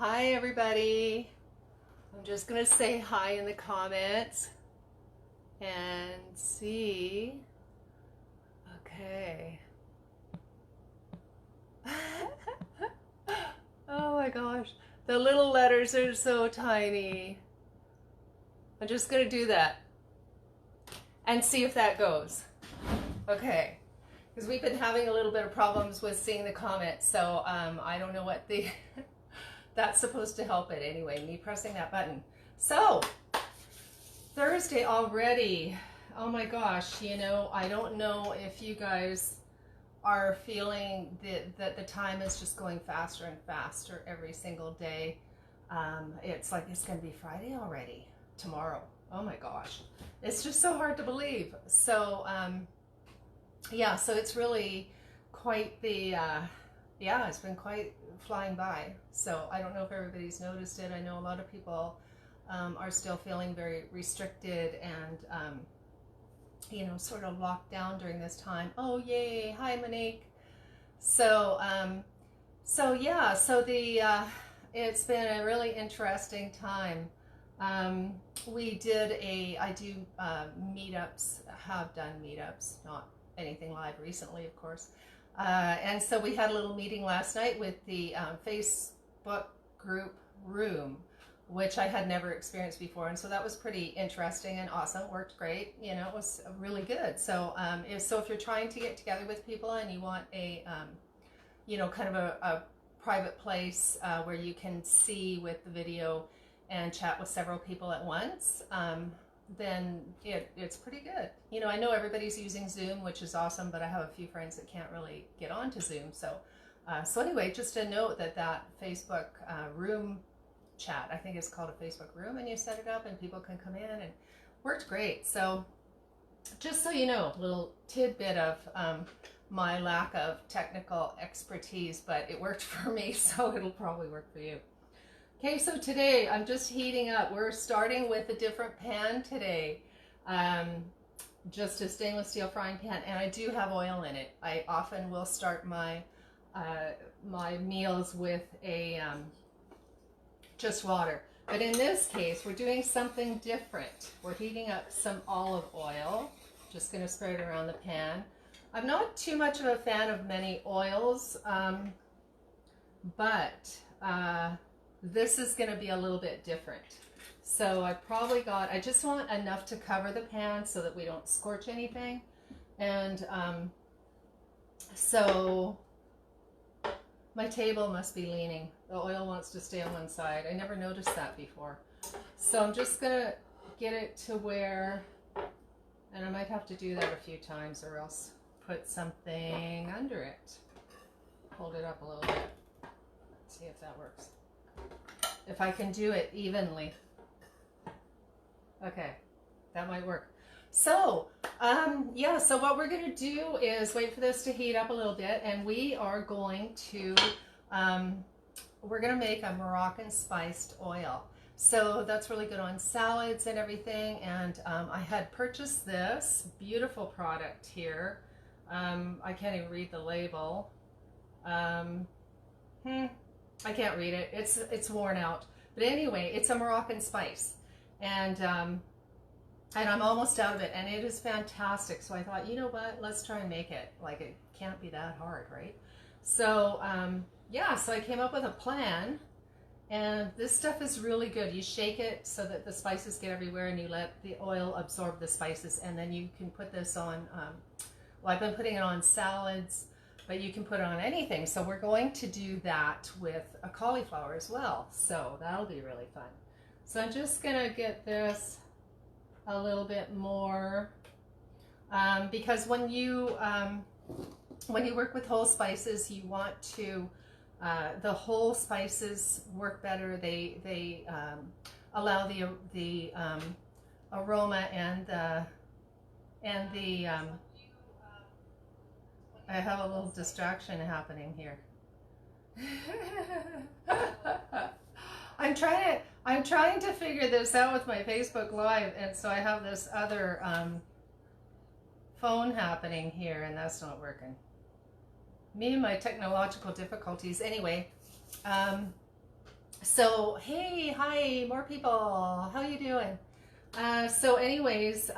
Hi everybody. I'm just gonna say hi in the comments and see. Okay. Oh my gosh. The little letters are so tiny. I'm just gonna do that and see if that goes. Okay. Because we've been having a little bit of problems with seeing the comments, so I don't know what the that's supposed to help it anyway, me pressing that button. So Thursday already. Oh my gosh, you know, I don't know if you guys are feeling that the time is just going faster and faster every single day. It's like it's gonna be Friday already tomorrow. Oh my gosh, it's just so hard to believe. So yeah, so it's really quite the yeah, it's been quite flying by. So I don't know if everybody's noticed it. I know a lot of people are still feeling very restricted and you know, sort of locked down during this time. Oh yay, hi Monique. So so yeah, so the it's been a really interesting time. We did I do meetups, have done meetups, not anything live recently, of course. And so we had a little meeting last night with the Facebook group room, which I had never experienced before. And so that was pretty interesting and awesome. Worked great. You know, it was really good. So, if you're trying to get together with people and you want a, you know, kind of a private place where you can see with the video and chat with several people at once, then it's pretty good. You know, I know everybody's using Zoom, which is awesome, but I have a few friends that can't really get onto Zoom. So, so anyway, just a note that Facebook room chat, I think it's called a Facebook room, and you set it up and people can come in, and worked great. So just so you know, a little tidbit of my lack of technical expertise, but it worked for me, so it'll probably work for you. Okay, so today I'm just heating up. We're starting with a different pan today, just a stainless steel frying pan, and I do have oil in it. I often will start my my meals with a just water, but in this case we're doing something different. We're heating up some olive oil. Just going to spread it around the pan. I'm not too much of a fan of many oils, but this is going to be a little bit different. So I just want enough to cover the pan so that we don't scorch anything. And so my table must be leaning. The oil wants to stay on one side. I never noticed that before. So I'm just going to get it to where, and I might have to do that a few times or else put something under it. Hold it up a little bit. Let's see if that works. If I can do it evenly. Okay, that might work. So, yeah, so what we're going to do is wait for this to heat up a little bit, and we are going to, we're going to make a Moroccan spiced oil. So that's really good on salads and everything, and I had purchased this beautiful product here. I can't even read the label. I can't read it. It's worn out. But anyway, it's a Moroccan spice, and I'm almost out of it, and it is fantastic. So I thought, you know what? Let's try and make it. Like, it can't be that hard, right? So yeah, so I came up with a plan, and this stuff is really good. You shake it so that the spices get everywhere, and you let the oil absorb the spices, and then you can put this on. Well, I've been putting it on salads, but you can put it on anything. So we're going to do that with a cauliflower as well. So that'll be really fun. So I'm just gonna get this a little bit more because when you work with whole spices, you want to the whole spices work better. They allow the aroma and the I have a little distraction happening here. I'm trying to figure this out with my Facebook Live, and so I have this other phone happening here, and that's not working. Me and my technological difficulties. Anyway, So, hey, hi, more people. How you doing? So anyways,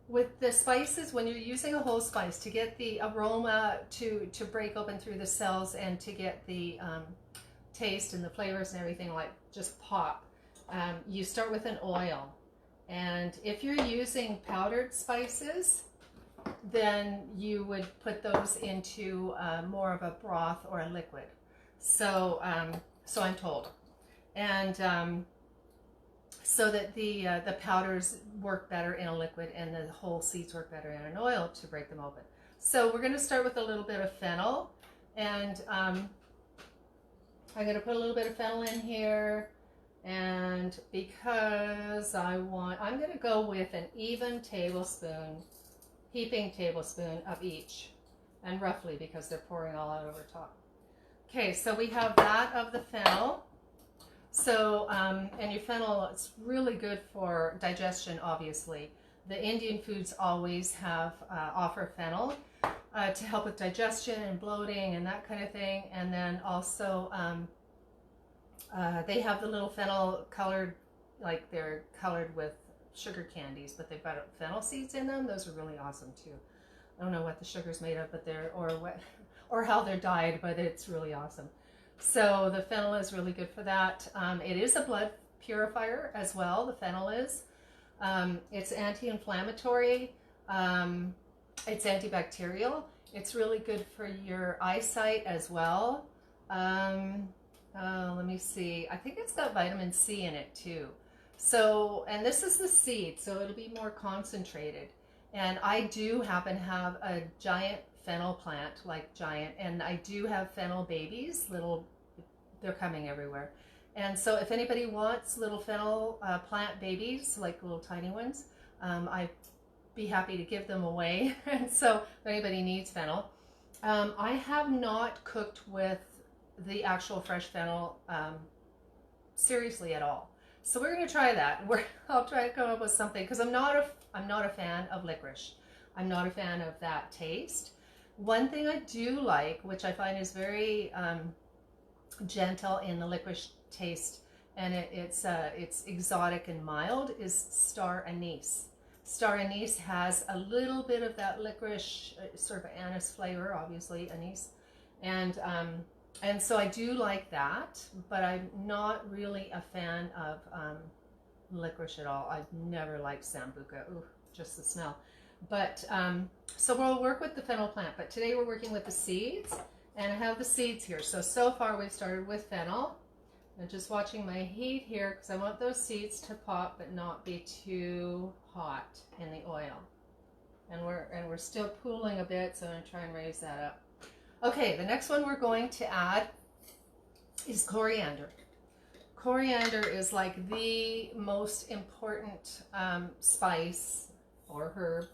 with the spices, when you're using a whole spice to get the aroma to break open through the cells and to get the taste and the flavors and everything like just pop, you start with an oil. And if you're using powdered spices, then you would put those into more of a broth or a liquid. So, so I'm told. And so that the powders work better in a liquid and the whole seeds work better in an oil to break them open. So we're going to start with a little bit of fennel, and I'm going to put a little bit of fennel in here, and because I'm going to go with an even tablespoon, heaping tablespoon of each, and roughly because they're pouring all out over top. Okay, so we have that of the fennel. So, and your fennel, it's really good for digestion, obviously. The Indian foods always have offer fennel to help with digestion and bloating and that kind of thing. And then also they have the little fennel colored, like they're colored with sugar candies, but they've got fennel seeds in them. Those are really awesome too. I don't know what the sugar's made of, but or how they're dyed, but it's really awesome. So the fennel is really good for that. It is a blood purifier as well, the fennel is. It's anti-inflammatory. It's antibacterial. It's really good for your eyesight as well. Let me see. I think it's got vitamin C in it too. So, and this is the seed, so it'll be more concentrated. And I do happen to have a giant fennel plant, like giant, and I do have fennel babies, they're coming everywhere. And so if anybody wants little fennel plant babies, like little tiny ones, I'd be happy to give them away. And so if anybody needs fennel, I have not cooked with the actual fresh fennel seriously at all. So we're going to try that. I'll try to come up with something, because I'm not a fan of licorice. I'm not a fan of that taste. One thing I do like, which I find is very gentle in the licorice taste, and it's exotic and mild, is star anise. Star anise has a little bit of that licorice, sort of anise flavor, obviously anise, and so I do like that, but I'm not really a fan of licorice at all. I've never liked sambuca. Ooh, just the smell. But so we'll work with the fennel plant, but today we're working with the seeds, and I have the seeds here. So far we've started with fennel. I'm just watching my heat here because I want those seeds to pop but not be too hot in the oil. And we're still cooling a bit, so I'm going to try and raise that up. Okay, the next one we're going to add is coriander. Coriander is like the most important spice or herb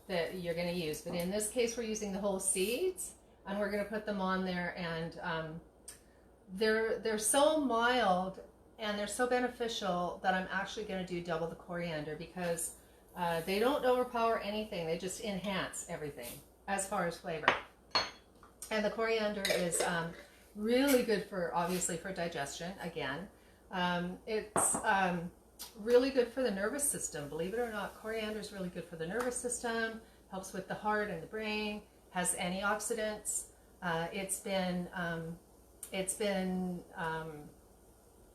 that you're going to use. But in this case, we're using the whole seeds, and we're going to put them on there, and they're so mild and they're so beneficial that I'm actually going to do double the coriander, because they don't overpower anything. They just enhance everything as far as flavor. And the coriander is really good for, obviously, for digestion, again. It's really good for the nervous system. Believe it or not, coriander is really good for the nervous system, helps with the heart and the brain, has antioxidants. It's been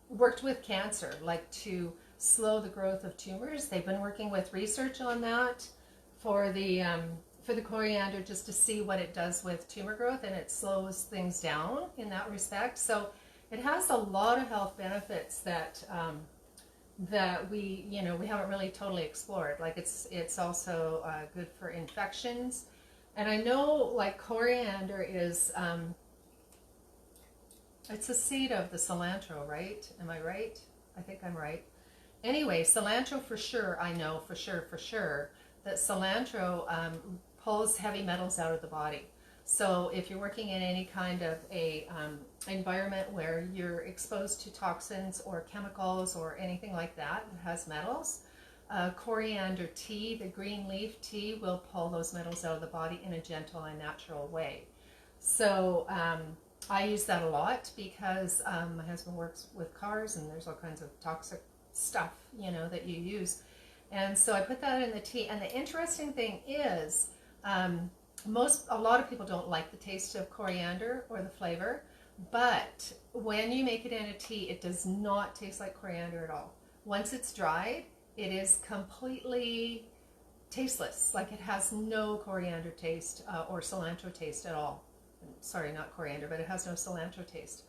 worked with cancer, like to slow the growth of tumors. They've been working with research on that for the coriander, just to see what it does with tumor growth, and it slows things down in that respect. So it has a lot of health benefits that that we haven't really totally explored. Like it's also good for infections, and I know like coriander is it's a seed of the cilantro, right? Am I right? I think I'm right. Anyway, cilantro for sure. I know for sure that cilantro pulls heavy metals out of the body. So if you're working in any kind of a environment where you're exposed to toxins or chemicals or anything like that has metals, coriander tea, the green leaf tea, will pull those metals out of the body in a gentle and natural way. So I use that a lot because my husband works with cars and there's all kinds of toxic stuff, you know, that you use. And so I put that in the tea. And the interesting thing is, a lot of people don't like the taste of coriander or the flavor, but when you make it in a tea, it does not taste like coriander at all. Once it's dried, it is completely tasteless. Like it has no coriander taste or cilantro taste at all. Sorry, not coriander, but it has no cilantro taste,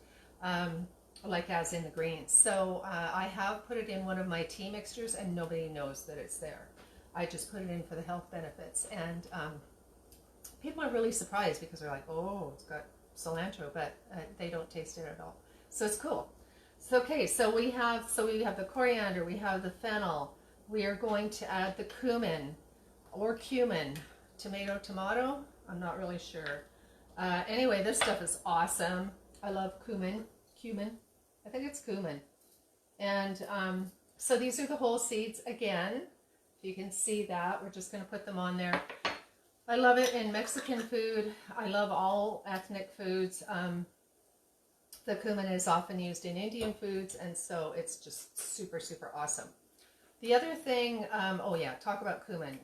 like as in the greens. So I have put it in one of my tea mixtures and nobody knows that it's there. I just put it in for the health benefits. And people are really surprised because they're like, oh, it's got cilantro, but they don't taste it at all. So it's cool. So, okay, so we have the coriander, we have the fennel. We are going to add the cumin or cumin, tomato, I'm not really sure. Anyway, this stuff is awesome. I love cumin. I think it's cumin. And so these are the whole seeds again. If you can see that, we're just going to put them on there. I love it in Mexican food. I love all ethnic foods. The cumin is often used in Indian foods, and so it's just super, super awesome. The other thing, oh yeah, talk about cumin.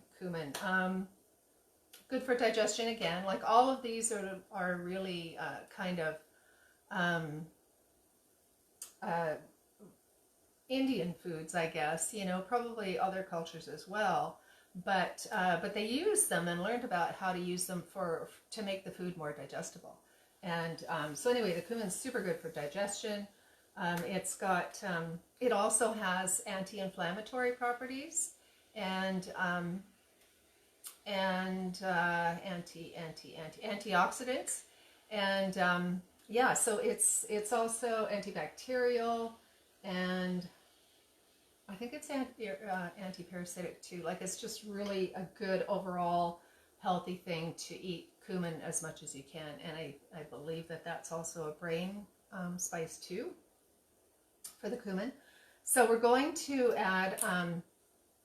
Good for digestion again. Like all of these are really kind of Indian foods, I guess. You know, probably other cultures as well. But they use them and learned about how to use them to make the food more digestible. And so anyway, the cumin is super good for digestion. It's got it also has anti-inflammatory properties and antioxidants, and yeah, so it's also antibacterial, and I think it's anti-parasitic too. Like it's just really a good overall healthy thing to eat cumin as much as you can. And I believe that that's also a brain spice too for the cumin. So we're going to add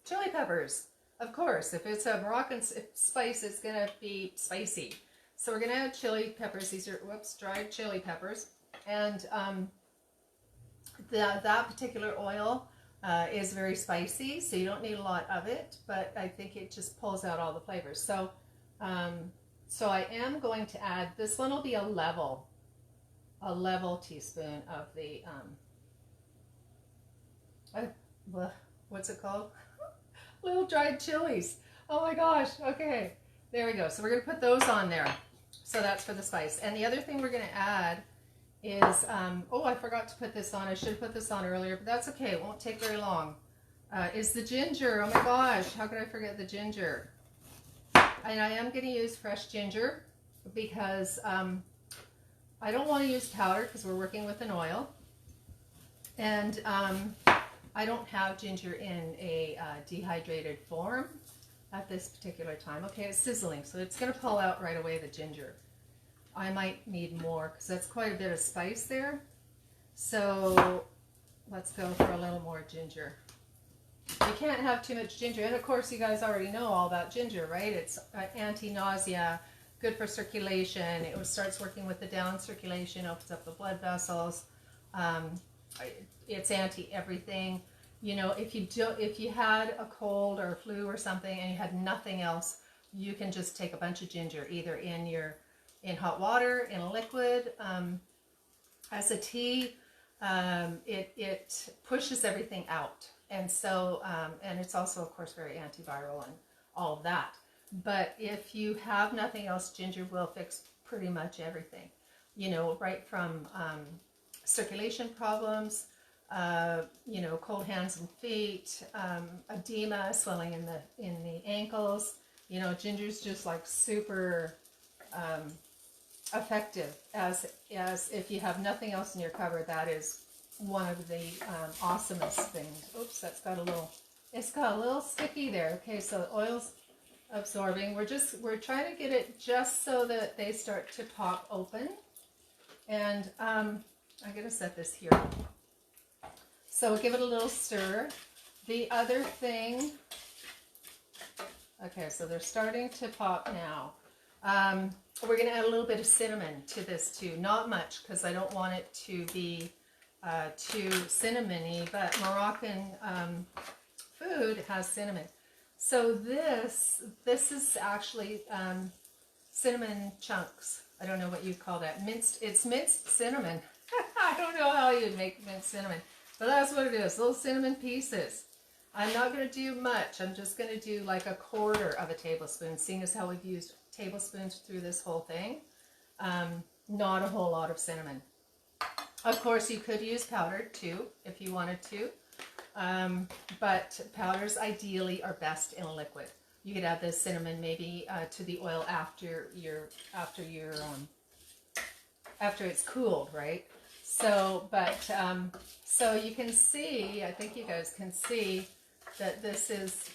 chili peppers. Of course, if it's a Moroccan spice, it's going to be spicy. So we're going to add chili peppers. These are, dried chili peppers. And that particular oil is very spicy, so you don't need a lot of it, but I think it just pulls out all the flavors. So so I am going to add, this one will be a level teaspoon of the what's it called? Little dried chilies. Oh my gosh. Okay, there we go. So we're going to put those on there. So that's for the spice. And the other thing we're going to add is, oh, I forgot to put this on. I should have put this on earlier, but that's okay. It won't take very long. Is the ginger. Oh my gosh, how could I forget the ginger? And I am going to use fresh ginger because I don't want to use powder because we're working with an oil. And I don't have ginger in a dehydrated form at this particular time. Okay, it's sizzling, so it's going to pull out right away the ginger. I might need more because that's quite a bit of spice there. So let's go for a little more ginger. You can't have too much ginger. And of course, you guys already know all about ginger, right? It's anti-nausea, good for circulation. It starts working with the down circulation, opens up the blood vessels. It's anti-everything. You know, if you had a cold or a flu or something and you had nothing else, you can just take a bunch of ginger, either in hot water, in a liquid, as a tea. It pushes everything out. And so, and it's also, of course, very antiviral and all of that. But if you have nothing else, ginger will fix pretty much everything. You know, right from circulation problems, you know, cold hands and feet, edema, swelling in the ankles. You know, ginger's just like super effective as if you have nothing else in your cupboard. That is one of the awesomest things. Oops, it's got a little sticky there. Okay, so the oil's absorbing. We're trying to get it just so that they start to pop open. And I'm gonna set this here. So give it a little stir. The other thing, okay, so they're starting to pop now. We're going to add a little bit of cinnamon to this too. Not much, because I don't want it to be too cinnamony, but Moroccan food has cinnamon. So this is actually cinnamon chunks. I don't know what you'd call that. It's minced cinnamon. I don't know how you'd make minced cinnamon, but that's what it is. Little cinnamon pieces. I'm not going to do much. I'm just going to do like 1/4 of a tablespoon, seeing as how we've used tablespoons through this whole thing. Not a whole lot of cinnamon. Of course, you could use powdered too if you wanted to, but powders ideally are best in a liquid. You could add the cinnamon maybe to the oil after it's cooled, right? So, so you can see, I think you guys can see that this is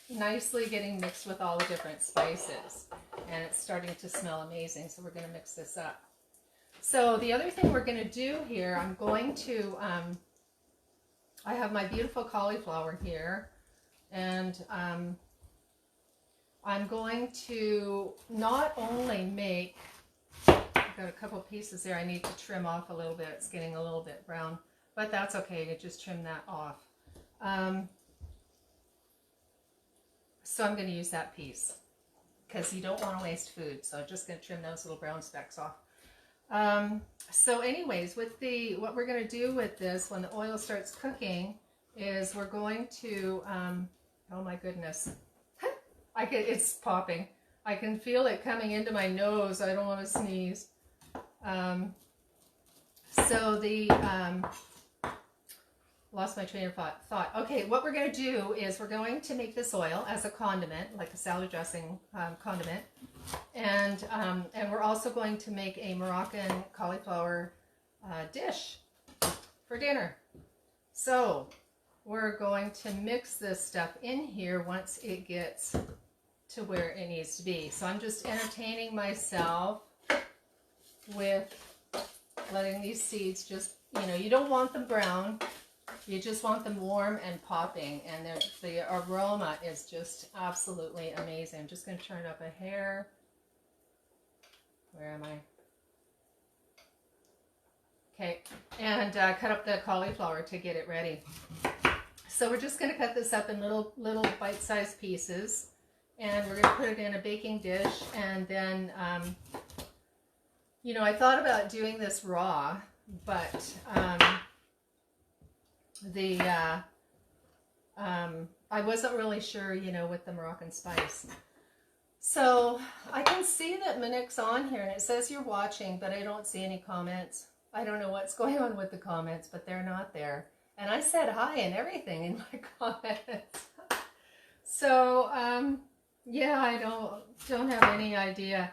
nicely getting mixed with all the different spices, and it's starting to smell amazing. So we're going to mix this up. So the other thing we're going to do here, I'm going to, I have my beautiful cauliflower here, and I'm going to not only make, I've got a couple pieces there I need to trim off a little bit. It's getting a little bit brown, but that's okay. You just trim that off. So I'm going to use that piece because you don't want to waste food. So I'm just going to trim those little brown specks off. So anyways, what we're going to do with this when the oil starts cooking is we're going to, oh my goodness, it's popping. I can feel it coming into my nose. I don't want to sneeze. Lost my train of thought. Okay, what we're going to do is we're going to make this oil as a condiment, like a salad dressing condiment. And we're also going to make a Moroccan cauliflower dish for dinner. So we're going to mix this stuff in here once it gets to where it needs to be. So I'm just entertaining myself with letting these seeds just, you don't want them brown. You just want them warm and popping, and the aroma is just absolutely amazing. I'm just going to turn up a hair. Where am I? Okay, and cut up the cauliflower to get it ready. So we're just going to cut this up in little bite-sized pieces, and we're going to put it in a baking dish. And then, I thought about doing this raw, but I wasn't really sure, with the Moroccan spice. So I can see that Monique's on here, and it says you're watching, but I don't see any comments. I don't know what's going on with the comments, but they're not there. And I said hi and everything in my comments. So yeah, I don't have any idea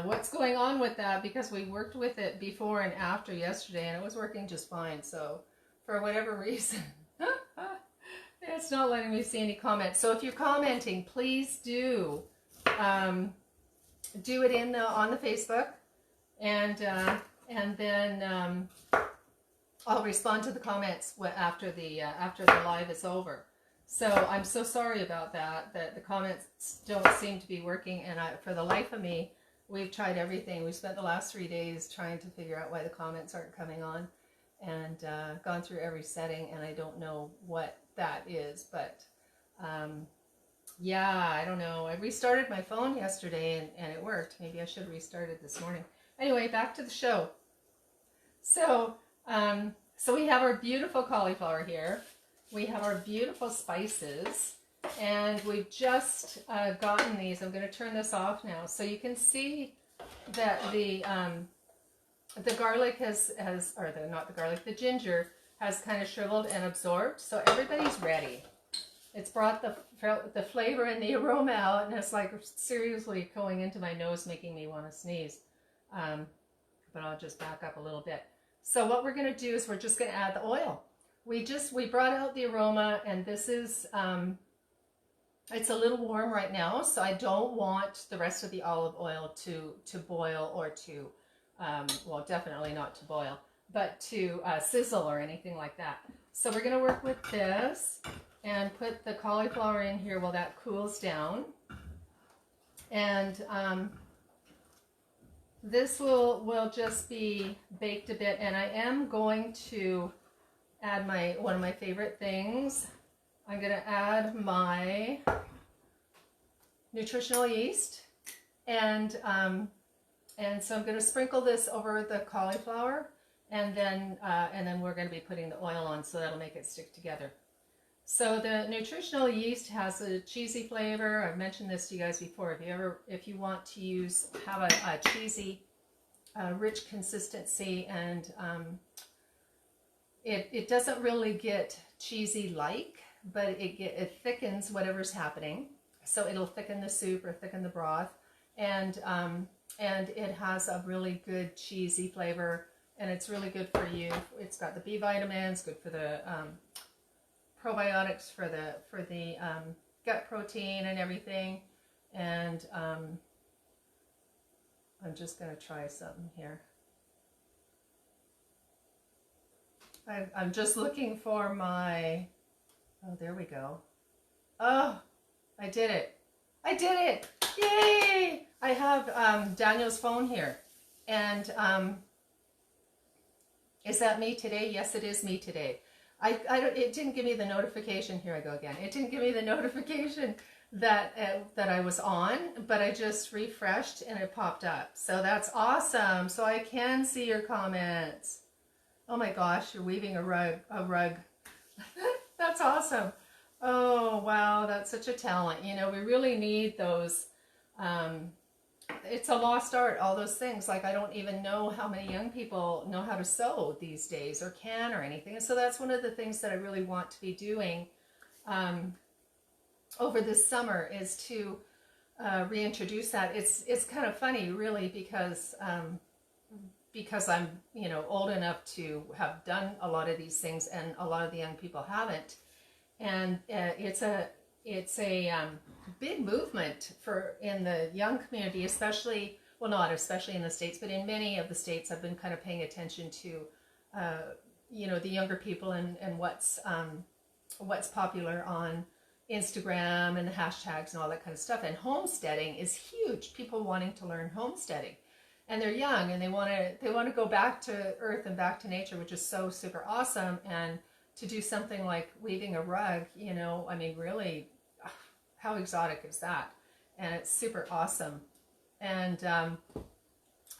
what's going on with that, because we worked with it before and after yesterday, and it was working just fine. So for whatever reason, it's not letting me see any comments. So if you're commenting, please do it on the Facebook, and then I'll respond to the comments after the live is over. So I'm so sorry about that the comments don't seem to be working, and for the life of me, we've tried everything. We spent the last 3 days trying to figure out why the comments aren't coming on, and gone through every setting, and I don't know what that is, but yeah, I don't know. I restarted my phone yesterday and it worked. Maybe I should have restarted this morning. Anyway, back to the show. So we have our beautiful cauliflower here. We have our beautiful spices, and we've just gotten these. I'm going to turn this off now, so you can see that the garlic the ginger has kind of shriveled and absorbed. So everybody's ready. It's brought the flavor and the aroma out, and it's like seriously going into my nose, making me want to sneeze. But I'll just back up a little bit. So what we're going to do is we're just going to add the oil. We brought out the aroma, and this is, it's a little warm right now, so I don't want the rest of the olive oil to boil or to, well, definitely not to boil, but to sizzle or anything like that. So we're going to work with this and put the cauliflower in here while that cools down. And this will just be baked a bit, and I am going to add one of my favorite things. I'm going to add my nutritional yeast, and so I'm going to sprinkle this over the cauliflower, and then we're going to be putting the oil on, so that'll make it stick together. So the nutritional yeast has a cheesy flavor. I've mentioned this to you guys before. If you want to have a cheesy, rich consistency, and it doesn't really get cheesy but it thickens whatever's happening. So it'll thicken the soup or thicken the broth, and it has a really good cheesy flavor, and it's really good for you. It's got the B vitamins, good for the probiotics, for the gut protein and everything. And I'm just going to try something here. I'm just looking for my, oh, there we go. Oh, I did it. I did it. Yay! I have Daniel's phone here. And is that me today? Yes, it is me today. It didn't give me the notification. Here I go again. It didn't give me the notification that I was on, but I just refreshed and it popped up. So that's awesome. So I can see your comments. Oh my gosh, you're weaving a rug. That's awesome. Oh wow, that's such a talent. You know, we really need those. It's a lost art, all those things. Like, I don't even know how many young people know how to sew these days, or can, or anything. And so that's one of the things that I really want to be doing over this summer, is to reintroduce that. It's kind of funny, really, because I'm, you know, old enough to have done a lot of these things, and a lot of the young people haven't. And it's a big movement in the young community, especially, well, not especially in the States, but in many of the States. I've been kind of paying attention to, you know, the younger people, and what's popular on Instagram, and the hashtags and all that kind of stuff. And homesteading is huge. People wanting to learn homesteading, and they're young, and they want to go back to earth and back to nature, which is so super awesome. And to do something like weaving a rug, you know, I mean, really, how exotic is that? And it's super awesome. And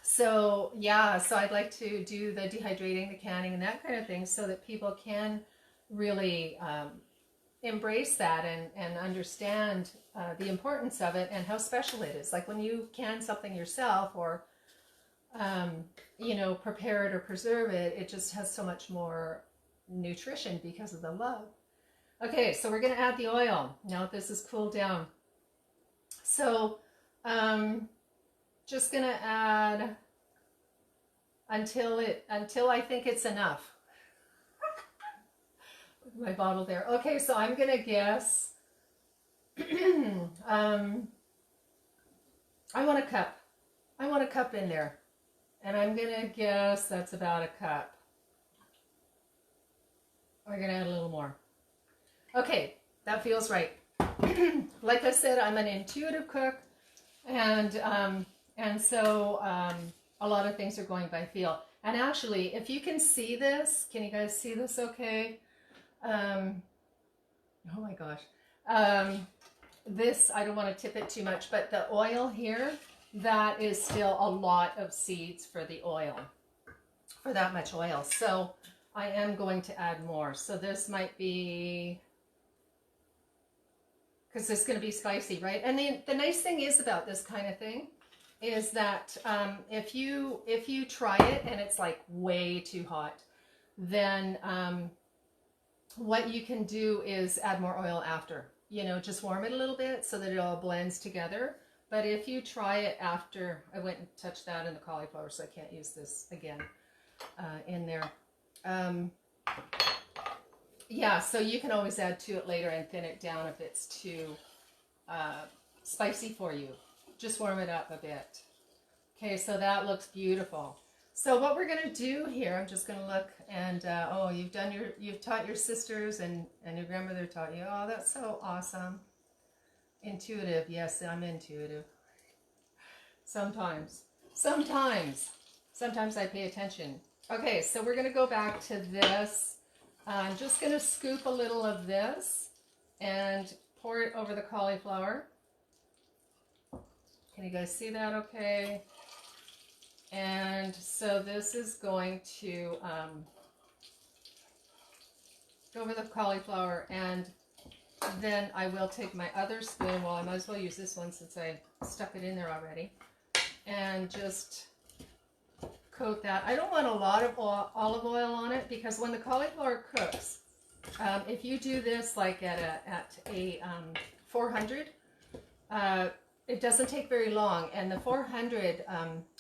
so I'd like to do the dehydrating, the canning, and that kind of thing, so that people can really embrace that, and understand the importance of it, and how special it is. Like, when you can something yourself, or you know, prepare it or preserve it, it just has so much more nutrition because of the love. Okay, so we're going to add the oil now that this is cooled down. So just going to add until I think it's enough. My bottle there. Okay, so I'm going to guess I want a cup. I want a cup in there. And I'm going to guess that's about a cup. We're going to add a little more. Okay, that feels right. Like I said, I'm an intuitive cook, and so a lot of things are going by feel. And actually, if you can see this, can you guys see this okay? Oh my gosh. This, I don't want to tip it too much, but the oil here, that is still a lot of seeds for the oil, for that much oil. So I am going to add more. So this might be, because this is going to be spicy, right? And the nice thing is about this kind of thing is that if you try it and it's like way too hot, then what you can do is add more oil after. You know, just warm it a little bit so that it all blends together. But if you try it after, I went and touched that in the cauliflower, so I can't use this again in there. Yeah, so you can always add to it later and thin it down if it's too spicy for you. Just warm it up a bit. Okay, so that looks beautiful. So what we're going to do here, I'm just going to look, and oh, you've taught your sisters, and your grandmother taught you. Oh, that's so awesome. Intuitive. Yes, I'm intuitive. Sometimes. Sometimes I pay attention. Okay, so we're going to go back to this. I'm just going to scoop a little of this and pour it over the cauliflower. Can you guys see that okay? And so this is going to go over the cauliflower, and then I will take my other spoon. Well, I might as well use this one since I stuck it in there already. And just coat that. I don't want a lot of olive oil on it, because when the cauliflower cooks, if you do this like at a 400, it doesn't take very long. And the 400,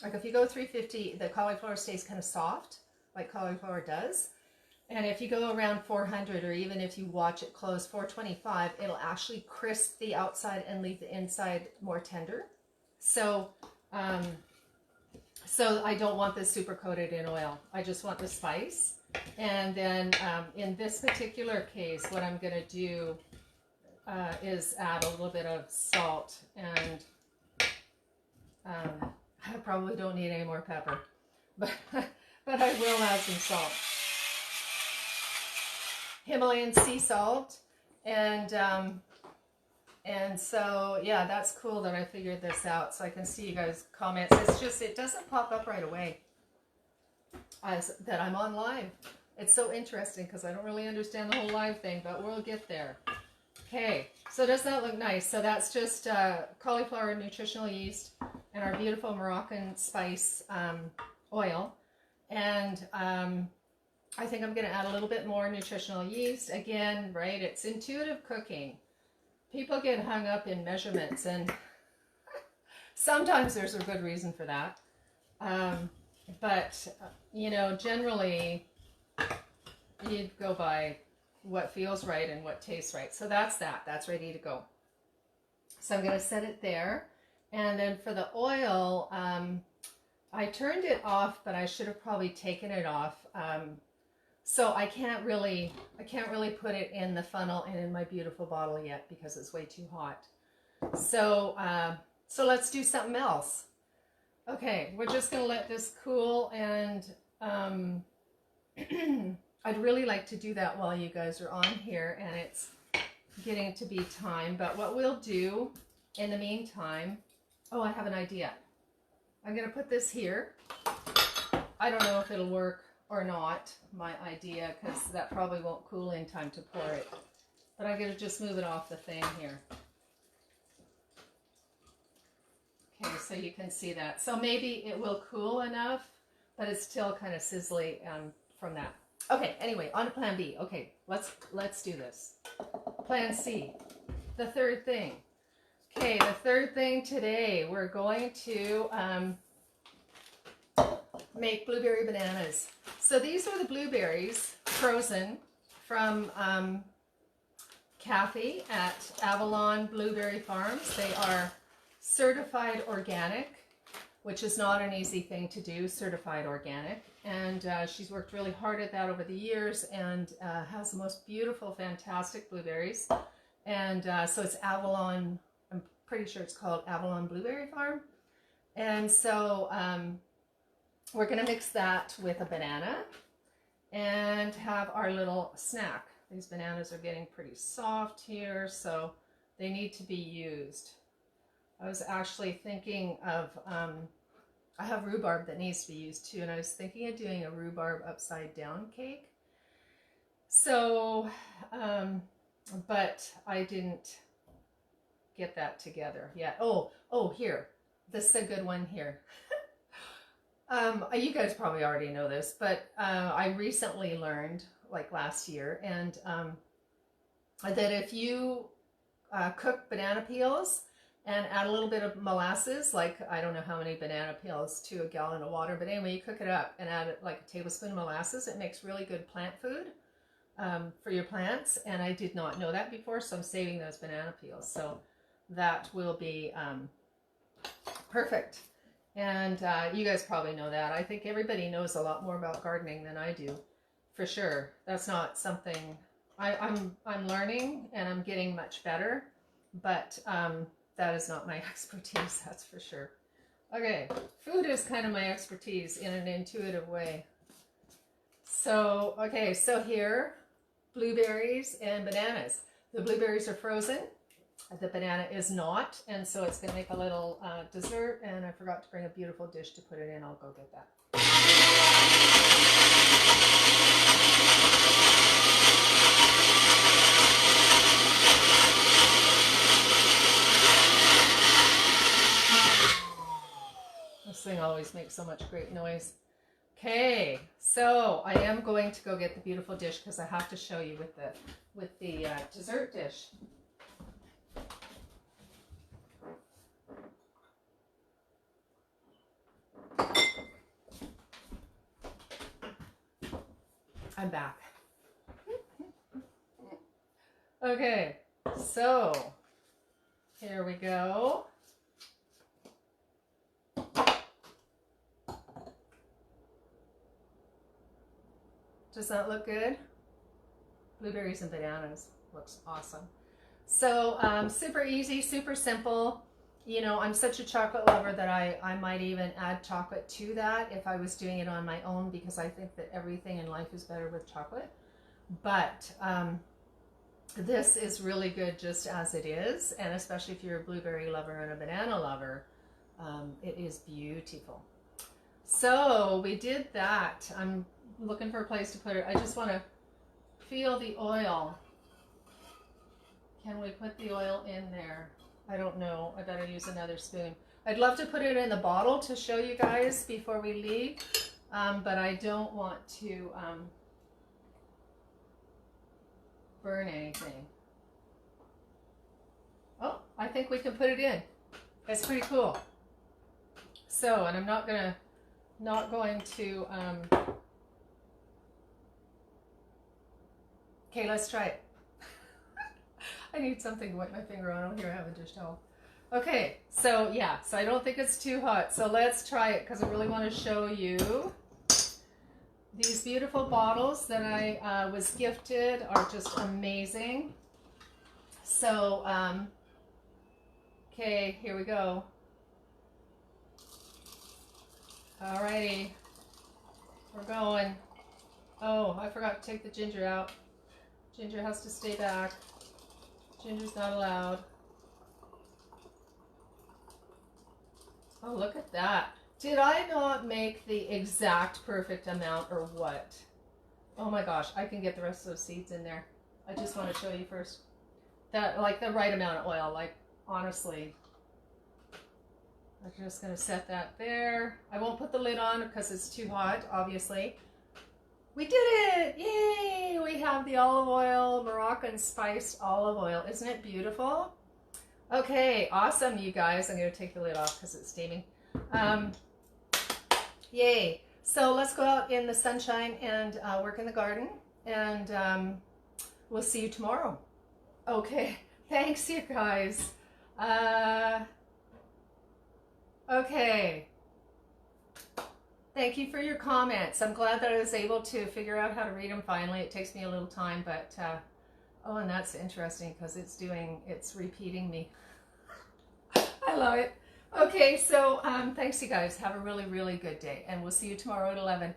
like if you go 350, the cauliflower stays kind of soft, like cauliflower does. And if you go around 400, or even if you watch it close 425, it'll actually crisp the outside and leave the inside more tender. So, so I don't want this super coated in oil. I just want the spice. And then in this particular case, what I'm going to do is add a little bit of salt, and I probably don't need any more pepper, but I will add some salt. Himalayan sea salt, and so yeah, that's cool that I figured this out, so I can see you guys' comments. It's just, it doesn't pop up right away as that I'm on live. It's so interesting because I don't really understand the whole live thing, but we'll get there. Okay, so does that look nice? So that's just cauliflower nutritional yeast and our beautiful Moroccan spice oil, and I think I'm going to add a little bit more nutritional yeast. Again, right, it's intuitive cooking. People get hung up in measurements, and sometimes there's a good reason for that. But, you know, generally you'd go by what feels right and what tastes right. So that's that's ready to go. So I'm going to set it there. And then for the oil, I turned it off, but I should have probably taken it off. So I can't really put it in the funnel and in my beautiful bottle yet because it's way too hot. So, so let's do something else. Okay, we're just gonna let this cool, and I'd really like to do that while you guys are on here, and it's getting to be time. But what we'll do in the meantime, oh, I have an idea. I'm gonna put this here. I don't know if it'll work or not, my idea, because that probably won't cool in time to pour it. But I'm going to just move it off the thing here. Okay, so you can see that. So maybe it will cool enough, but it's still kind of sizzly from that. Okay, anyway, on to plan B. Okay, let's do this. Plan C, the third thing. Okay, the third thing today, we're going to make blueberry bananas. So these are the blueberries frozen from Kathy at Avalon Blueberry Farms. They are certified organic, which is not an easy thing to do, certified organic. And she's worked really hard at that over the years, and has the most beautiful, fantastic blueberries. And so it's Avalon, I'm pretty sure it's called Avalon Blueberry Farm. And so we're going to mix that with a banana and have our little snack. These bananas are getting pretty soft here, so they need to be used. I was actually thinking of, I have rhubarb that needs to be used too, and I was thinking of doing a rhubarb upside down cake. So, but I didn't get that together yet. Oh, here. This is a good one here. You guys probably already know this, but I recently learned, like last year, and that if you cook banana peels and add a little bit of molasses, like I don't know how many banana peels to a gallon of water, but anyway, you cook it up and add like a tablespoon of molasses, it makes really good plant food for your plants. And I did not know that before, so I'm saving those banana peels. So that will be perfect. And you guys probably know that. I think everybody knows a lot more about gardening than I do, for sure. That's not something I'm learning, and I'm getting much better, but that is not my expertise, that's for sure. Okay, food is kind of my expertise in an intuitive way. So, okay, so here, blueberries and bananas. The blueberries are frozen, the banana is not, and so it's going to make a little dessert, and I forgot to bring a beautiful dish to put it in. I'll go get that. This thing always makes so much great noise. Okay, so I am going to go get the beautiful dish because I have to show you with the dessert dish. I'm back. Okay, so here we go. Does that look good? Blueberries and bananas. Looks awesome. So super easy, super simple. You know, I'm such a chocolate lover that I might even add chocolate to that if I was doing it on my own, because I think that everything in life is better with chocolate. But this is really good just as it is, and especially if you're a blueberry lover and a banana lover, it is beautiful. So we did that. I'm looking for a place to put it. I just want to feel the oil. Can we put the oil in there? I don't know. I better use another spoon. I'd love to put it in the bottle to show you guys before we leave, but I don't want to burn anything. Oh, I think we can put it in. It's pretty cool. So, and I'm not going to okay, let's try it. I need something to wipe my finger on. Oh, here, I have a dish towel. Okay, so yeah, so I don't think it's too hot. So let's try it because I really want to show you these beautiful bottles that I was gifted are just amazing. So, okay, here we go. Alrighty, we're going. Oh, I forgot to take the ginger out. Ginger has to stay back. Ginger's not allowed. Oh, look at that. Did I not make the exact perfect amount or what? Oh my gosh, I can get the rest of those seeds in there. I just want to show you first. That, like the right amount of oil, like honestly. I'm just going to set that there. I won't put the lid on because it's too hot, obviously. We did it! Yay! We have the olive oil, Moroccan spiced olive oil. Isn't it beautiful? Okay, awesome, you guys. I'm going to take the lid off because it's steaming. Yay! So let's go out in the sunshine and work in the garden, and we'll see you tomorrow. Okay, thanks, you guys. Okay. Thank you for your comments. I'm glad that I was able to figure out how to read them finally. It takes me a little time, but oh, and that's interesting because it's repeating me. I love it. Okay, so thanks you guys. Have a really, really good day, and we'll see you tomorrow at 11.